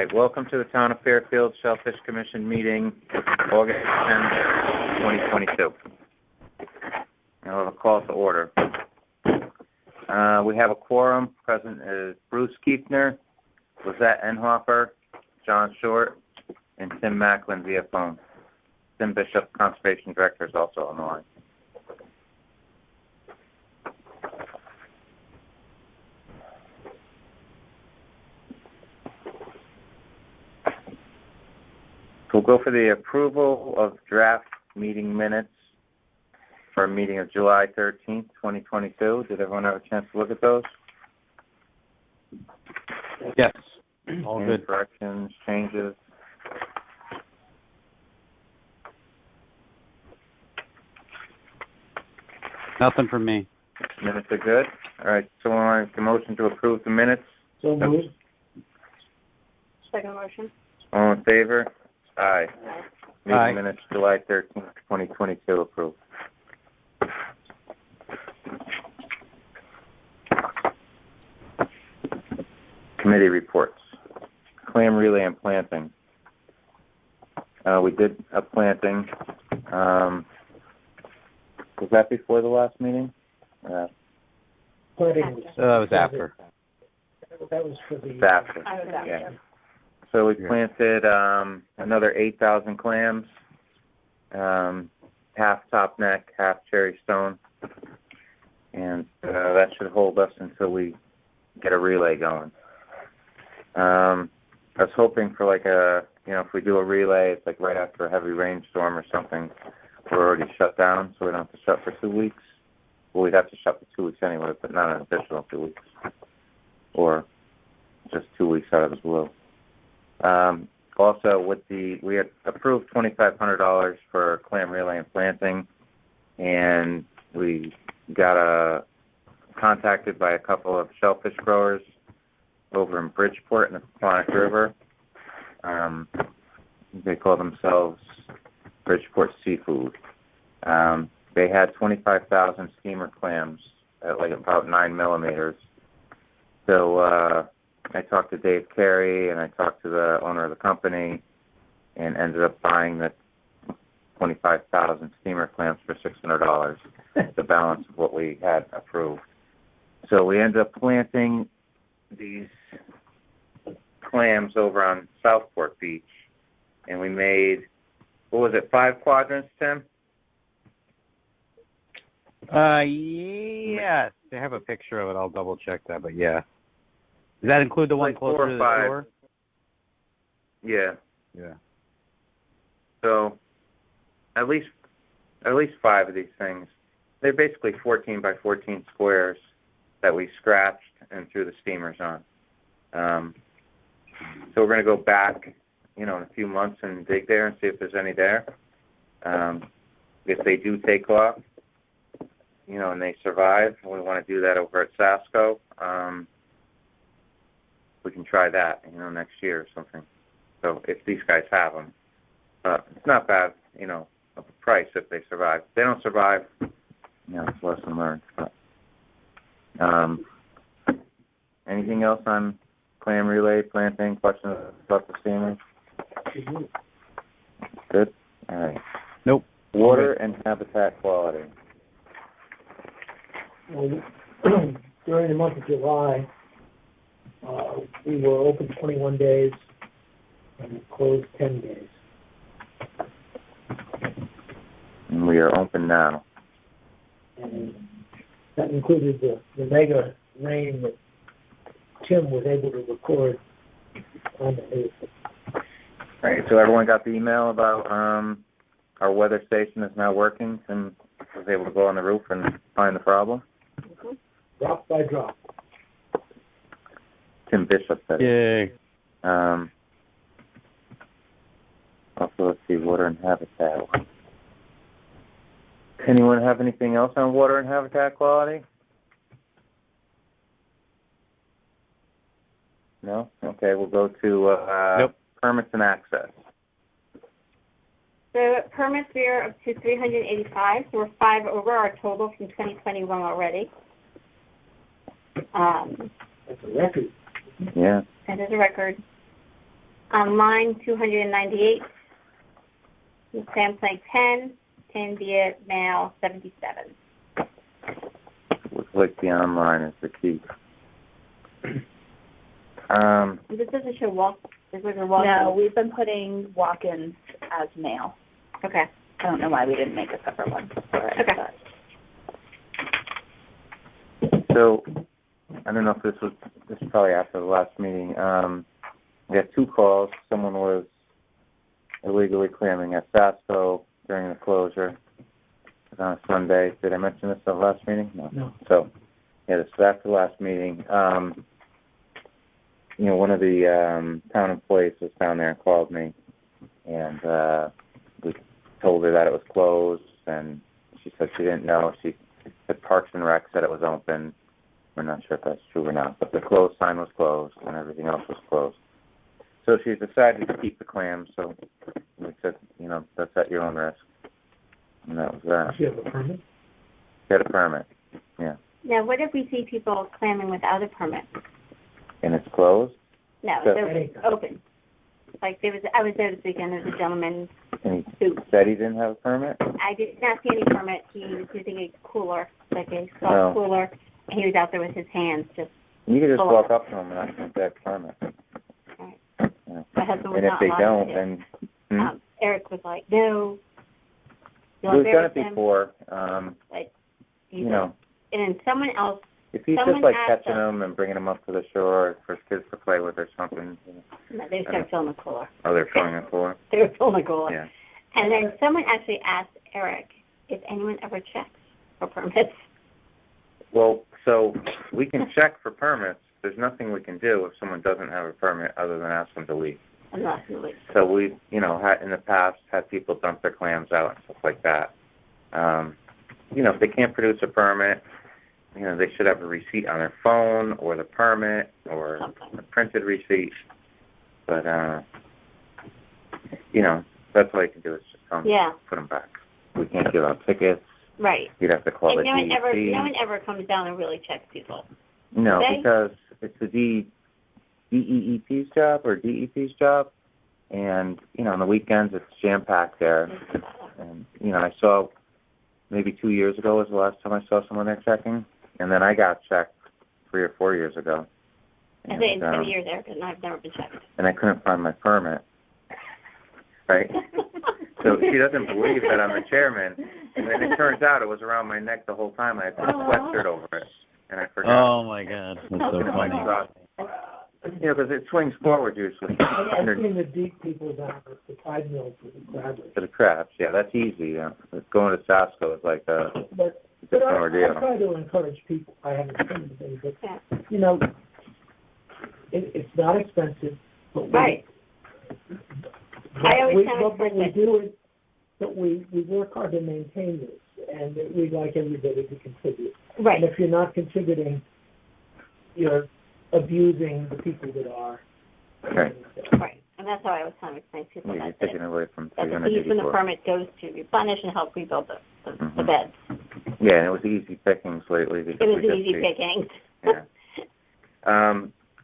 right, welcome to the Town of Fairfield Shellfish Commission meeting, August 10th, 2022. I'll have a call to order. We have a quorum. Present is Bruce Kiefner, Lizette Enhofer, John Short, and Tim Macklin via phone. Tim Bishop, Conservation Director, is also on the line. We'll go for the approval of draft meeting minutes for a meeting of July 13th, 2022. Did everyone have a chance to look at those? Yes. All Any good. corrections, changes? Nothing from me. Minutes are good. All right, so I make a motion to approve the minutes. So moved. Second motion. All in favor? Aye. Meeting Aye. minutes, July 13th, 2022, approved. Committee reports. Clam relay and planting. We did a planting. Was that before the last meeting? Planting was, That was after. that was for the. It's after. I was after. Yeah. So we planted another 8,000 clams, half top neck, half cherry stone, and that should hold us until we get a relay going. I was hoping for like if we do a relay, it's like right after a heavy rainstorm or something, we're already shut down, so we don't have to shut for 2 weeks. Well, we'd have to shut for 2 weeks anyway, but not an additional 2 weeks, or just 2 weeks out of the blue. Also, we had approved $2,500 for clam relay and planting, and we got contacted by a couple of shellfish growers over in Bridgeport in the Paquonic River. They call themselves Bridgeport Seafood. They had 25,000 steamer clams at like about 9 millimeters. So I talked to Dave Carey and I talked to the owner of the company and ended up buying the 25,000 steamer clams for $600, the balance of what we had approved. So we ended up planting these clams over on Southport Beach, and we made, 5 quadrants, Tim? Yes. They have a picture of it. I'll double check that, but yeah. Does that include the one Like 4 closer or to the 5. shore? Yeah. Yeah. So at least 5 of these things. They're basically 14 by 14 squares that we scratched and threw the steamers on. So we're going to go back, in a few months and dig there and see if there's any there. If they do take off, and they survive, and we want to do that over at Sasco, we can try that, next year or something. So if these guys have them, it's not bad, of a price if they survive. If they don't survive, it's a lesson learned. But, anything else on clam relay, planting, questions about the steamers? Good? All right. Nope. Water and habitat quality. Well, during the month of July, we were open 21 days and closed 10 days. And we are open now. And that included the mega rain that Tim was able to record on the news. All right, so everyone got the email about our weather station is now working and was able to go on the roof and find the problem? Mm-hmm. Drop by drop. Tim Bishop said it. Yay. Also, let's see, water and habitat. Anyone have anything else on water and habitat quality? No? Okay, we'll go to permits and access. So permits we are up to 385, so we're 5 over our total from 2021 already. That's a record. Yeah. That is a record. Online, 298. Stamp like 10 via mail, 77. Looks like the online is the key. This doesn't show walk. This was a walk. No, we've been putting walk-ins as mail. Okay. I don't know why we didn't make a separate one for it. Okay. So, I don't know if this is probably after the last meeting. We got 2 calls. Someone was illegally clamming at Sasco during the closure. It was on a Sunday. Did I mention this at the last meeting? No. So, yeah, this was after the last meeting. One of the town employees was down there and called me, and we told her that it was closed, and she said she didn't know. She said Parks and Rec said it was open. We're not sure if that's true or not, but the closed sign was closed, and everything else was closed. So she decided to keep the clams, so we said, that's at your own risk. And that was that. Does she have a permit? She had a permit, yeah. Now, what if we see people clamming without a permit? And it's closed? No, So- it's open. Like I was there this weekend. There was a gentleman And he who said he didn't have a permit? I did not see any permit. He was using a cooler, like a soft Oh. cooler, and he was out there with his hands just. You could just Full walk of- up to them and ask them if they have a permit. Right. Yeah. My husband was And if not they allowed don't, to. then... Eric was like, no. You'll We've done embarrass it him. before. Like, You know, and then someone else. if he's someone just like asked catching us- them and bringing them up to the shore for kids to play with or something. They started filling the cooler. Oh, they're filling it for? They were filling the cooler. Yeah. And then someone actually asked Eric if anyone ever checks for permits. Well, so we can check for permits. There's nothing we can do if someone doesn't have a permit other than ask them to leave. So we've, had in the past had people dump their clams out and stuff like that. If they can't produce a permit, they should have a receipt on their phone or the permit or a printed receipt. But, that's all you can do is just tell them put them back. We can't give out tickets. Right. You'd have to call And the DEP. no one ever comes down and really checks people. No, Okay. because it's the DEEP's job or DEP's job, and on the weekends it's jam packed there. And I saw maybe 2 years ago was the last time I saw someone there checking, and then I got checked 3 or 4 years ago. I say it's 10 years, Eric, and I've never been checked. And I couldn't find my permit. Right. So she doesn't believe that I'm the chairman, and then it turns out it was around my neck the whole time. I had put a sweatshirt over it, and I forgot. Oh my God, that's so funny. Because it swings forward usually. I've seen the deep people down at the tide mills with the crabbers. For the crabs, yeah, that's easy. Yeah. Going to Sasco is like a But different I ordeal. try to encourage people. I haven't seen anything, but it's not expensive. But Right. I always have but we it. do it. But we work hard to maintain this, and we'd like everybody to contribute. Right. And if you're not contributing, you're abusing the people that are. Okay. Right. And that's how I was trying to explain to people Yeah, you're that taking away from the fee from the 384. permit goes to replenish and help rebuild the beds. Yeah, and it was easy pickings lately. It was easy picking. Yeah.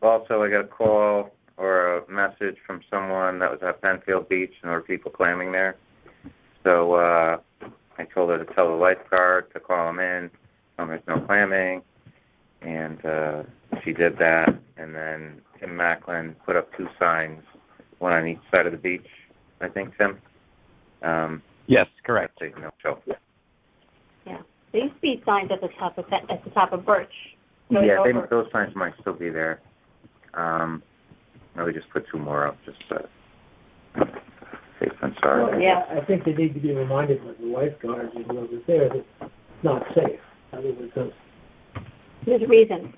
Also, I got a call or a message from someone that was at Penfield Beach, and there were people clamming there. So I told her to tell the lifeguard to call him in, tell him there's no clamming, and she did that. And then Tim Macklin put up 2 signs, one on each side of the beach, I think, Tim. Yes, correct. No show. Yeah. There used to be signs at the top of Birch. going Yeah, over. those signs might still be there. We just put 2 more up, just safe and sorry. Well, Yeah. I think they need to be reminded by the lifeguards and whoever's there that it's not safe. Because There's a reason.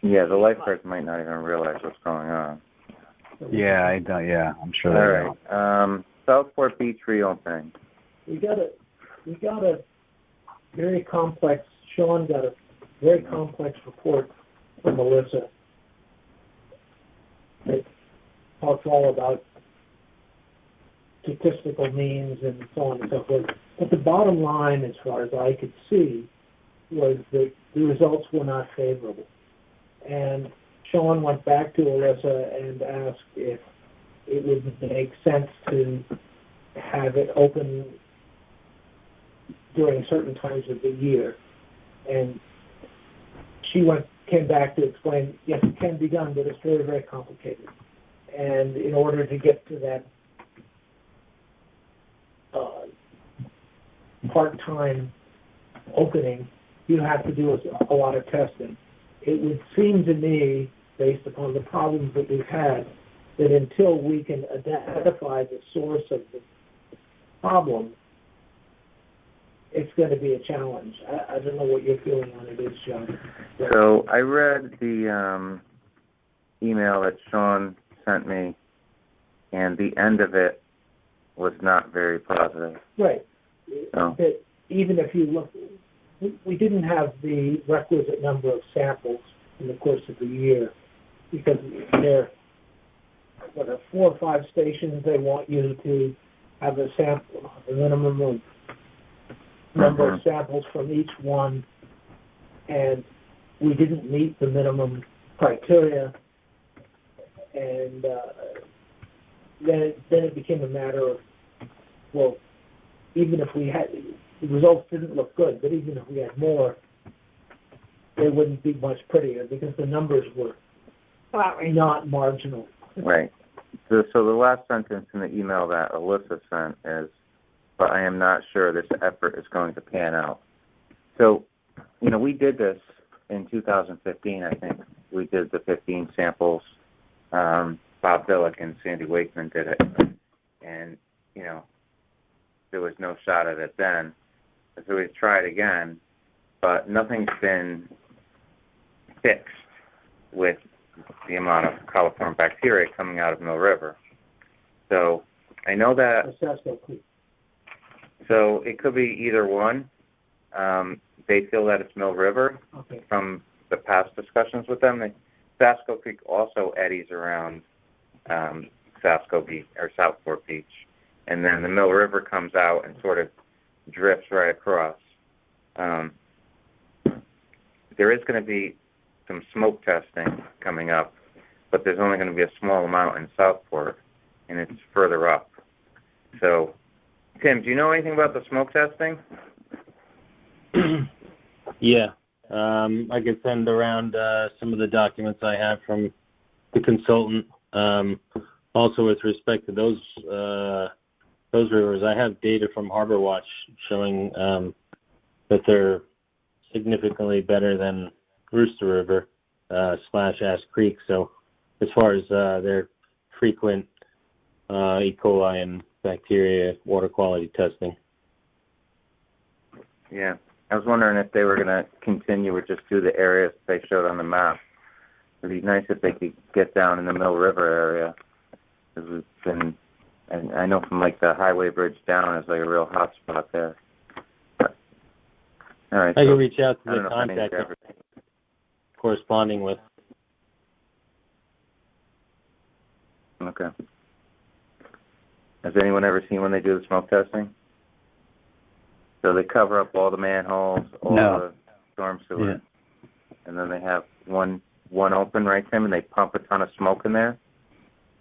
Yeah, the lifeguards might not even realize what's going on. Yeah, I'm sure All they right. will. Southport Beach reopening. we got a very complex. Sean got a very complex report from Melissa that talks all about statistical means and so on and so forth. But the bottom line, as far as I could see, was that the results were not favorable. And Sean went back to Alyssa and asked if it would make sense to have it open during certain times of the year. And she came back to explain, yes, it can be done, but it's very, very complicated. And in order to get to that part-time opening, you have to do a lot of testing. It would seem to me, based upon the problems that we've had, that until we can identify the source of the problem, it's going to be a challenge. I don't know what your feeling on it is, John. So I read the email that Sean sent me, and the end of it was not very positive. Right. Oh. That even if you look, we didn't have the requisite number of samples in the course of the year, because there are 4 or 5 stations. They want you to have a sample, a minimum of number of samples from each one, and we didn't meet the minimum criteria, and then it became a matter of, well, even if we had, the results didn't look good, but even if we had more, they wouldn't be much prettier because the numbers were not marginal. Right. So the last sentence in the email that Alyssa sent is, but I am not sure this effort is going to pan out. So, we did this in 2015, I think. We did the 15 samples. Bob Billick and Sandy Wakeman did it. And, there was no shot at it then. So we tried again, but nothing's been fixed with the amount of coliform bacteria coming out of Mill River. So I know that. So it could be either one. They feel that it's Mill River from the past discussions with them. Sasco Creek also eddies around Sasco Beach or Southport Beach, and then the Mill River comes out and sort of drifts right across. There is going to be some smoke testing coming up, but there's only going to be a small amount in Southport, and it's further up. So, Tim, do you know anything about the smoke testing? Yeah. I could send around some of the documents I have from the consultant. Also, with respect to those rivers, I have data from Harbor Watch showing that they're significantly better than Rooster River / Ash Creek. So as far as their frequent E. coli and bacteria water quality testing. Yeah. I was wondering if they were going to continue or just do the areas they showed on the map. It would be nice if they could get down in the Mill River area. Because we've been, and I know from the highway bridge down is a real hot spot there. But, all right. I can reach out to the contact corresponding with. Okay. Has anyone ever seen when they do the smoke testing? So they cover up all the manholes, all the storm sewer, and then they have one open, right, Tim? And they pump a ton of smoke in there,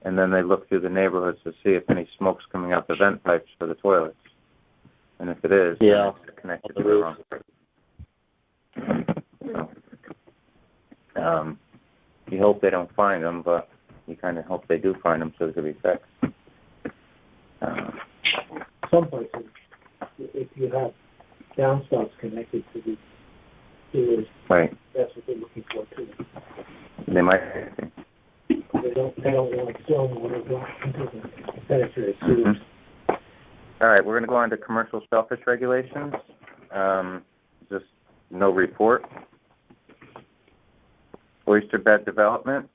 and then they look through the neighborhoods to see if any smoke's coming out the vent pipes for the toilets. And if it is, then it's connected to the wrong place. So, you hope they don't find them, but you kind of hope they do find them so they can be fixed. Some places, if you have downspouts connected to the sewers, right, that's what they're looking for too. They might. They don't want stormwater going into the sanitary sewers. All right, we're going to go on to commercial shellfish regulations. Just no report. Oyster bed development.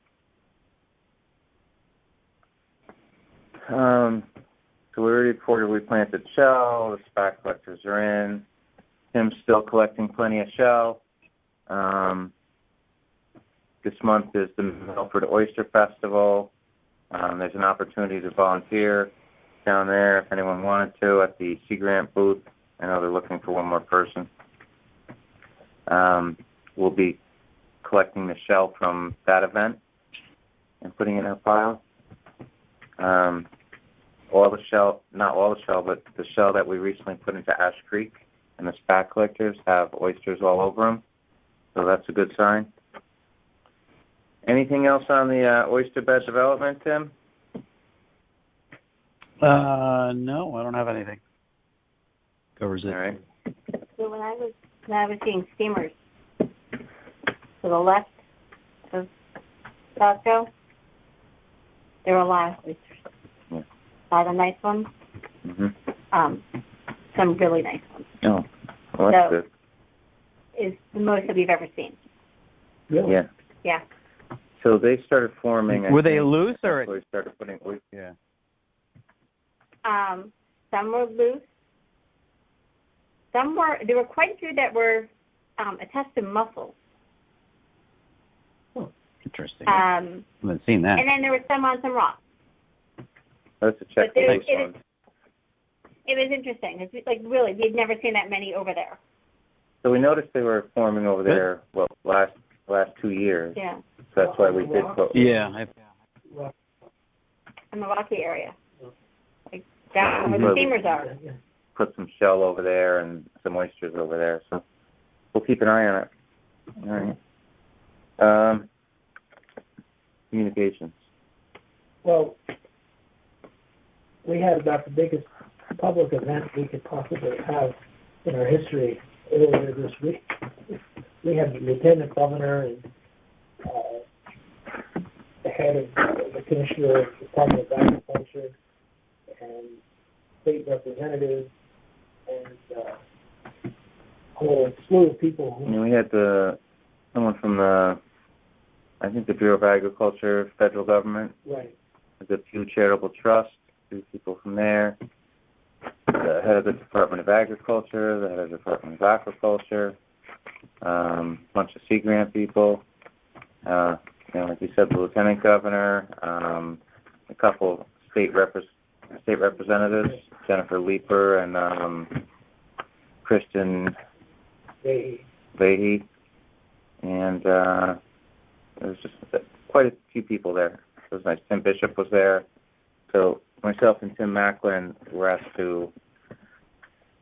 So we already reported we planted shell. The spot collectors are in. Tim's still collecting plenty of shell. This month is the Milford Oyster Festival. There's an opportunity to volunteer down there if anyone wanted to at the Sea Grant booth. I know they're looking for one more person. We'll be collecting the shell from that event and putting it in a pile. All the shell, not all the shell, but the shell that we recently put into Ash Creek and the spat collectors have oysters all over them. So that's a good sign. Anything else on the oyster bed development, Tim? No, I don't have anything. Covers it. All right. So when I was seeing steamers to the left of Costco, there were a lot of oysters. Yeah. A lot of nice ones. Mm-hmm. Some really nice ones. Oh, well, that's So- good. Is the most that we've ever seen. Really? Yeah. Yeah. So they started forming. I Were they think, loose or? They started putting. Yeah. Some were loose. There were quite a few that were attached to mussels. Interesting. I haven't seen that. And then there were some on some rocks. Let's check But the there- next it one. It was interesting. It's like really, we'd never seen that many over there. So we noticed they were forming over there. Well, last 2 years. Yeah. So that's why we did put. Yeah. In the rocky area. Like down where the steamers are. Put some shell over there and some oysters over there. So we'll keep an eye on it. All right. Communications. Well, we had about the biggest public event we could possibly have in our history earlier this week. We had the Lieutenant Governor and the head of the Commissioner of the Department of Agriculture and state representatives and a whole slew of people who... And we had someone from I think the Bureau of Agriculture, federal government. Right. The Pew Charitable Trust, 2 people from there. The head of the Department of Agriculture, the head of the Department of Aquaculture, bunch of Sea Grant people, like you said, the Lieutenant Governor, a couple state representatives, Jennifer Leeper and Kristen Vahey, and there was just quite a few people there. It was nice. Tim Bishop was there. So myself and Tim Macklin were asked to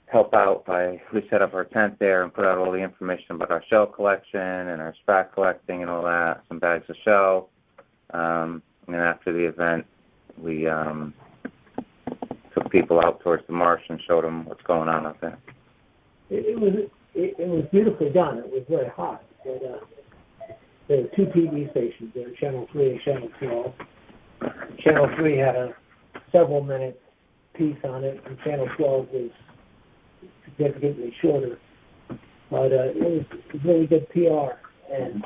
help out we set up our tent there and put out all the information about our shell collection and our spat collecting and all that, some bags of shell. And then after the event, we took people out towards the marsh and showed them what's going on out there. It was beautifully done. It was very hot. But, there were 2 TV stations there, Channel 3 and Channel 12. Channel 3 had a several-minute piece on it, and Channel 12 was significantly shorter. But it was really good PR. And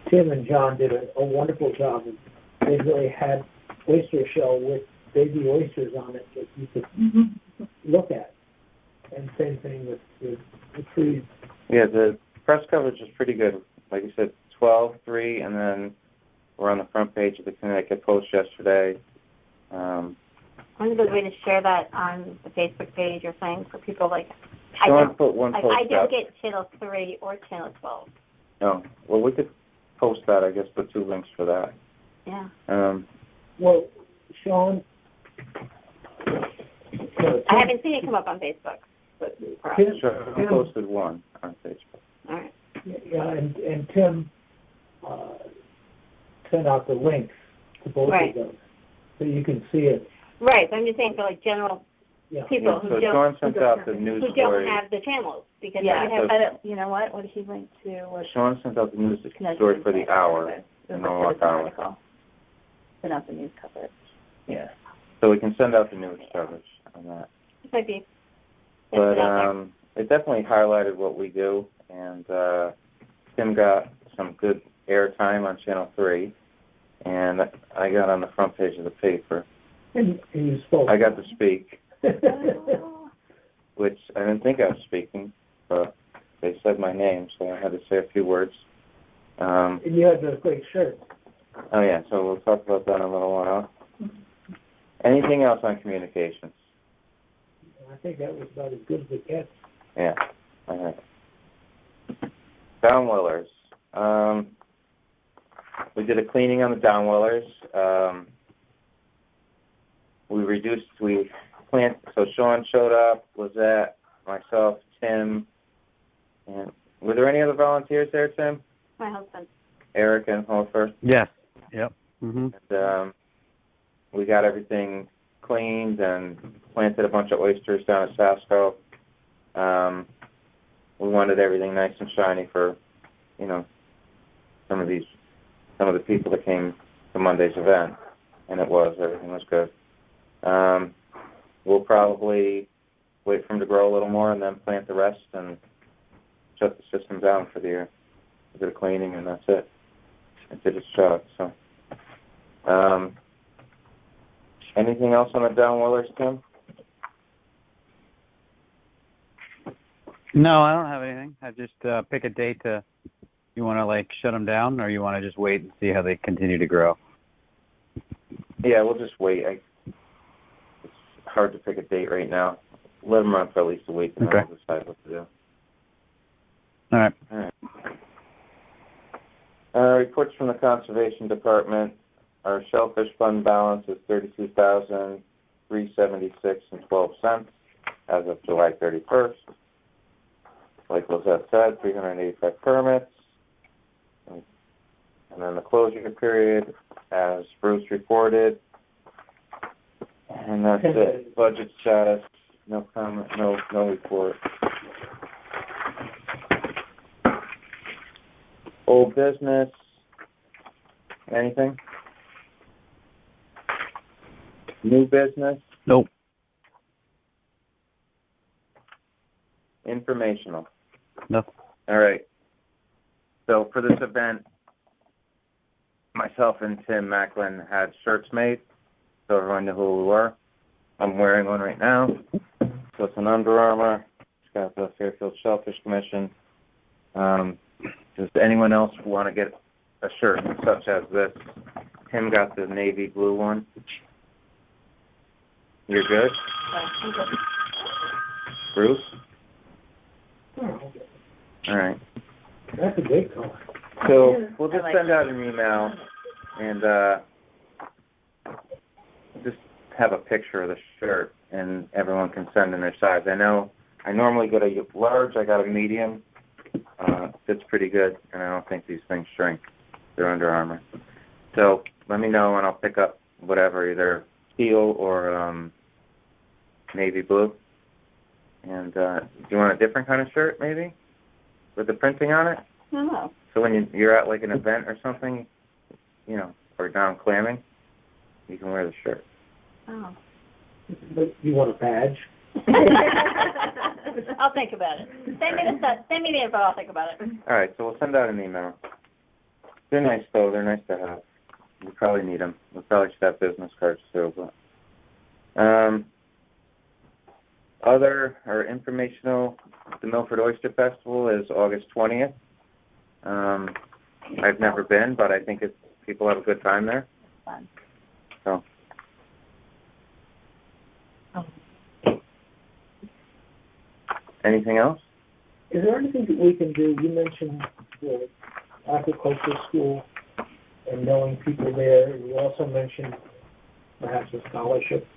Tim and John did a wonderful job. They really had oyster shell with baby oysters on it that you could look at. And same thing with the trees. Yeah, the press coverage is pretty good. Like you said, 12/3, and then we're on the front page of the Connecticut Post yesterday. When's a good way to share that on the Facebook page or something for people like... Sean put one post I don't up. get Channel 3 or Channel 12. No, well, we could post that, I guess, put 2 links for that. Yeah. Well, Sean... I haven't seen it come up on Facebook. But Sure, I posted one on Facebook. all right. Yeah, and Tim sent out the links to both Right. of those, so you can see it. Right, so I'm just saying for like general Yeah. people who So don't Sean sent out the news who story. don't have the channels because Yeah, they have I don't, you know what did he link to? Was Sean sent out the news story for the hour, the Norwalk hour. article. But not the news coverage. Yeah. So we can send out the news coverage on that. it might be. But it definitely highlighted what we do, and Tim got some good airtime on Channel 3, and I got on the front page of the paper. And you spoke. I got to speak, which I didn't think I was speaking, but they said my name, so I had to say a few words. And you had the great shirt. Oh, yeah, so we'll talk about that in a little while. Anything else on communications? I think that was about as good as it gets. Yeah, all right. Downwellers. we did a cleaning on the downwellers. We planted, so Sean showed up, Lizette, myself, Tim, and were there any other volunteers there, Tim? My husband. Eric and Hofer? Yes. Yep. Mm-hmm. And, we got everything cleaned and planted a bunch of oysters down at Sasco. We wanted everything nice and shiny for, some of the people that came to Monday's event, and everything was good. We'll probably wait for them to grow a little more and then plant the rest and shut the system down for the year. A bit of cleaning and that's it. It did its job. So, anything else on the downwellers, Tim? No, I don't have anything. I just pick a date to. You want to shut them down, or you want to just wait and see how they continue to grow? Yeah, we'll just wait. It's hard to pick a date right now. Let them run for at least a week, and then we'll decide what to do. All right. Reports from the Conservation Department. Our shellfish fund balance is $32,376.12 as of July 31st. Like Lizette said, 385 permits. And then the closure period, as Bruce reported. And that's it. Budget status, no comment, no report. Old business, anything? New business? Nope. Informational? No. All right. So for this event, myself and Tim Macklin had shirts made, so everyone knew who we were. I'm wearing one right now. So it's an Under Armour. It's got the Fairfield Shellfish Commission. Does anyone else want to get a shirt such as this? Tim got the navy blue one. You're good? Bruce? Oh, All right. that's a great color. So we'll just send out an email and just have a picture of the shirt, and everyone can send in their size. I know I normally get a large. I got a medium. Fits pretty good, and I don't think these things shrink. They're Under Armour. So let me know, and I'll pick up whatever, either teal or navy blue. And do you want a different kind of shirt, maybe, with the printing on it? Oh. So when you're at an event or something, or down clamming, you can wear the shirt. Oh. But you want a badge? I'll think about it. Send me the info. I'll think about it. All right, so we'll send out an email. They're nice, though. They're nice to have. We probably need them. We probably should have business cards, too. But other or informational, the Milford Oyster Festival is August 20th. I've never been, but I think people have a good time there. Fun. So. Anything else? Is there anything that we can do? You mentioned the aquaculture school and knowing people there. You also mentioned perhaps a scholarship.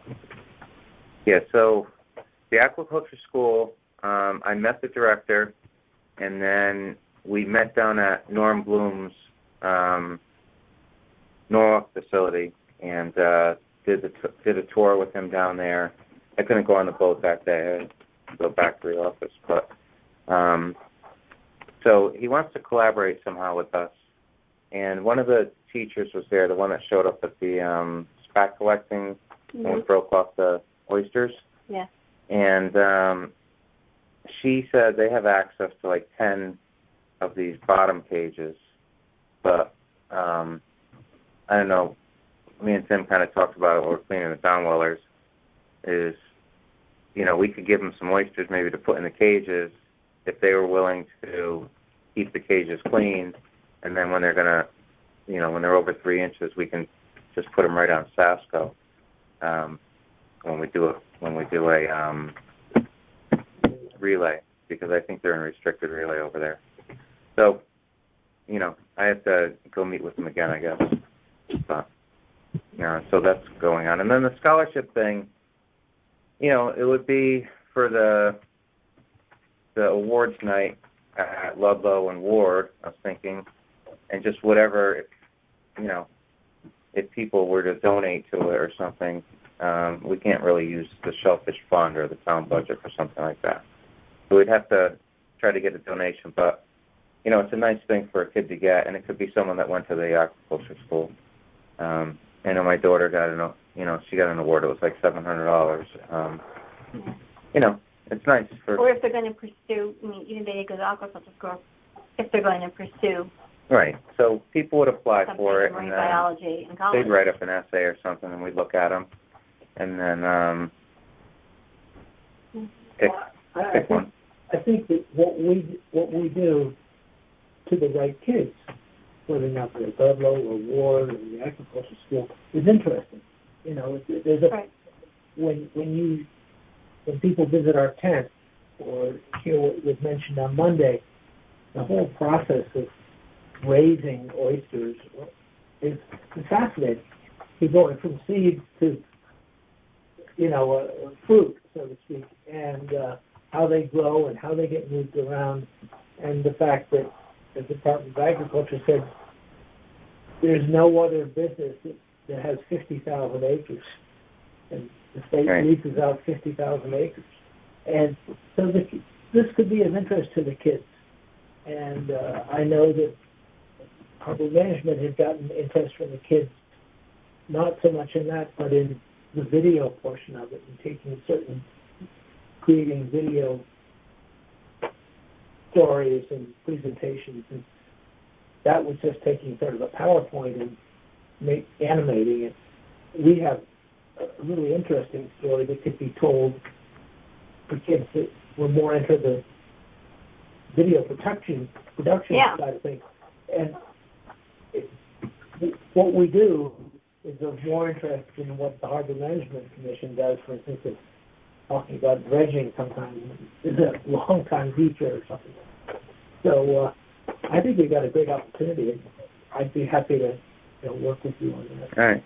Yeah, so the aquaculture school, I met the director, and then we met down at Norm Bloom's Norwalk facility and did a tour with him down there. I couldn't go on the boat that day. I had to go back to the office, but so he wants to collaborate somehow with us. And one of the teachers was there, the one that showed up at the spat collecting when we broke off the oysters. Yeah. And she said they have access to 10 of these bottom cages, but I don't know. Me and Tim kind of talked about it while we're cleaning the downwellers. Is we could give them some oysters maybe to put in the cages if they were willing to keep the cages clean, and then when they're when they're over 3 inches, we can just put them right on Sasco when we do a relay, because I think they're in restricted relay over there. So I have to go meet with them again, I guess. But, so that's going on. And then the scholarship thing, it would be for the awards night at Ludlow and Ward, I was thinking, and just whatever, if people were to donate to it or something, we can't really use the Shellfish Fund or the town budget for something like that. So we'd have to try to get a donation, but, it's a nice thing for a kid to get, and it could be someone that went to the aquaculture school. I know my daughter got she got an award. It was like $700. It's nice for. Or if they're going to pursue, even they go to aquaculture school, if they're going to pursue. Right. So people would apply for it, marine and biology in college. they'd write up an essay or something, and we'd look at them, and then pick one. I think that what we do to the right kids, whether or not they're Ludlow or Ward or the agriculture school, is interesting. There's a right. when people visit our tent or hear what was mentioned on Monday, the whole process of raising oysters is fascinating. You're going from seeds to a fruit, so to speak, and how they grow and how they get moved around, and the fact that the Department of Agriculture said there's no other business that has 50,000 acres, and the state leases out 50,000 acres. And so this could be of interest to the kids. And I know that harbor management has gotten interest from the kids, not so much in that, but in the video portion of it, and creating video stories and presentations. And that was just taking sort of a PowerPoint and animating it. We have a really interesting story that could be told for kids that were more into the video production side of things. And what we do is of more interest in what the Harbor Management Commission does. For instance, it's talking about dredging sometimes is a long-time future or something. So I think we've got a great opportunity. I'd be happy to work with you on that. All right.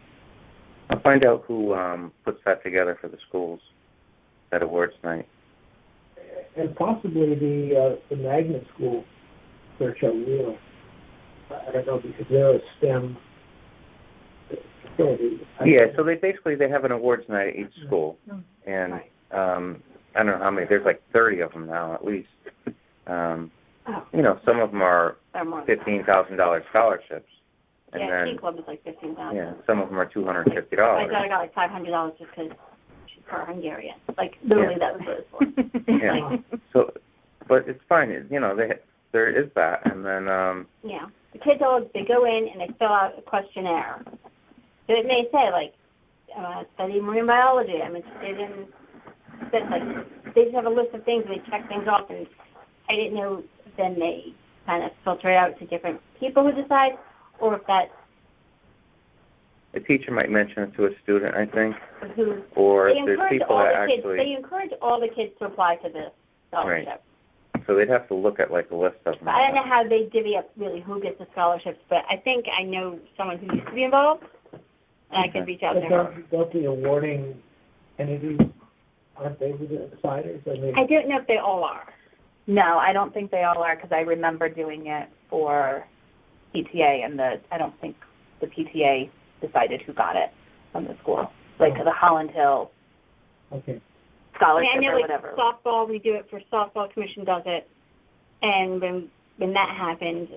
I'll find out who puts that together for the schools, that awards night. And possibly the magnet school, Churchill Wheeler. I don't know, because they're a STEM facility. Yeah, so they have an awards night at each school, and I don't know how many. There's like 30 of them now, at least. Some of them are $15,000 scholarships. And Yeah, then, Ski Club is like $15,000. Yeah, some of them are $250. My daughter got like $500 just because she's part Hungarian. Like literally, that was what it was for. Yeah. So, but it's fine. There is that, and then. Yeah, the kids they go in and they fill out a questionnaire. So it may say like, study marine biology. I'm interested in this. Like they just have a list of things. They check things off, and I didn't know. Then they kind of filter it out to different people who decide. Or if that... A teacher might mention it to a student, I think. Or if there's people that actually... They encourage all the kids to apply to this scholarship. Right. So they'd have to look at, like, a list of them. I don't know how they divvy up, really, who gets the scholarships, but I think I know someone who used to be involved, and I can reach out to her. Don't the awarding entities, aren't they the deciders? I don't know if they all are. No, I don't think they all are, because I remember doing it for... PTA, and I don't think the PTA decided who got it from the school, like the Holland Hill scholarship or whatever. Softball, we do it for softball. Commission does it, and when that happened,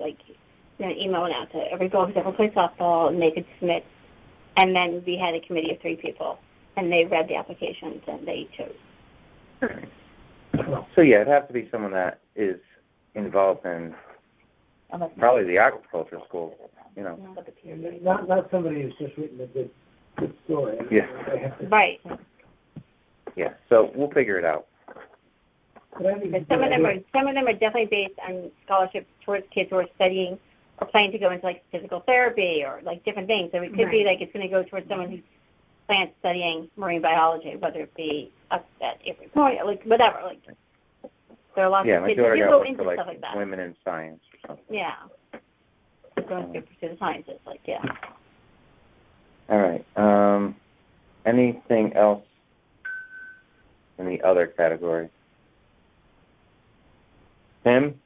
email went out to every girl who's ever played softball, and they could submit. And then we had a committee of 3 people, and they read the applications and they chose. So yeah, it'd have to be someone that is involved in. Probably the agriculture school, Not somebody who's just written a good story. Yeah. Right. Yeah. So we'll figure it out. But some of them are definitely based on scholarships towards kids who are studying or planning to go into like physical therapy or like different things. So it could be like it's going to go towards someone who's planning studying marine biology, whether it be up at Avery Point, like whatever. Like there are lots of kids who go into stuff like that. Women in science or something. Yeah. going to pursue the sciences, like, yeah. All right. Anything else in the other category? Tim?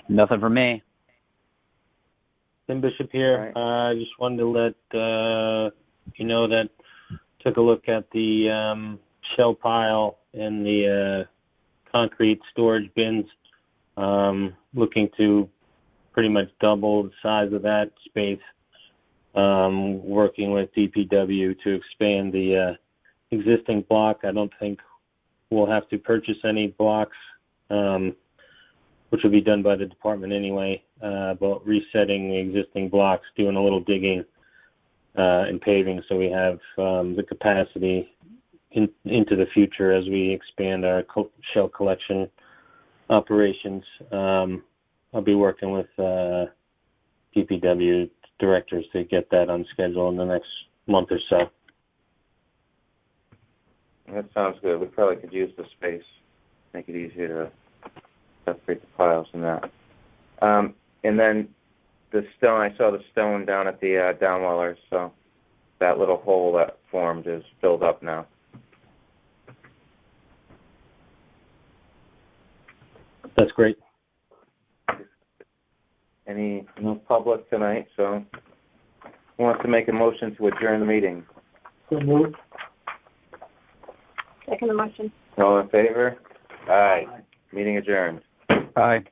Nothing for me. Tim Bishop here. I just wanted to let you know that took a look at the shell pile and the concrete storage bins, looking to pretty much double the size of that space, working with DPW to expand the existing block. I don't think we'll have to purchase any blocks, which will be done by the department anyway, but resetting the existing blocks, doing a little digging and paving so we have the capacity into the future as we expand our shell collection operations. I'll be working with DPW directors to get that on schedule in the next month or so. That sounds good. We probably could use the space, make it easier to separate the piles and that. And then the stone, I saw the stone down at the downwellers, so that little hole that formed is filled up now. That's great. No public tonight, so who wants to make a motion to adjourn the meeting? So moved. Second motion. All in favor? Aye. Meeting adjourned. Aye.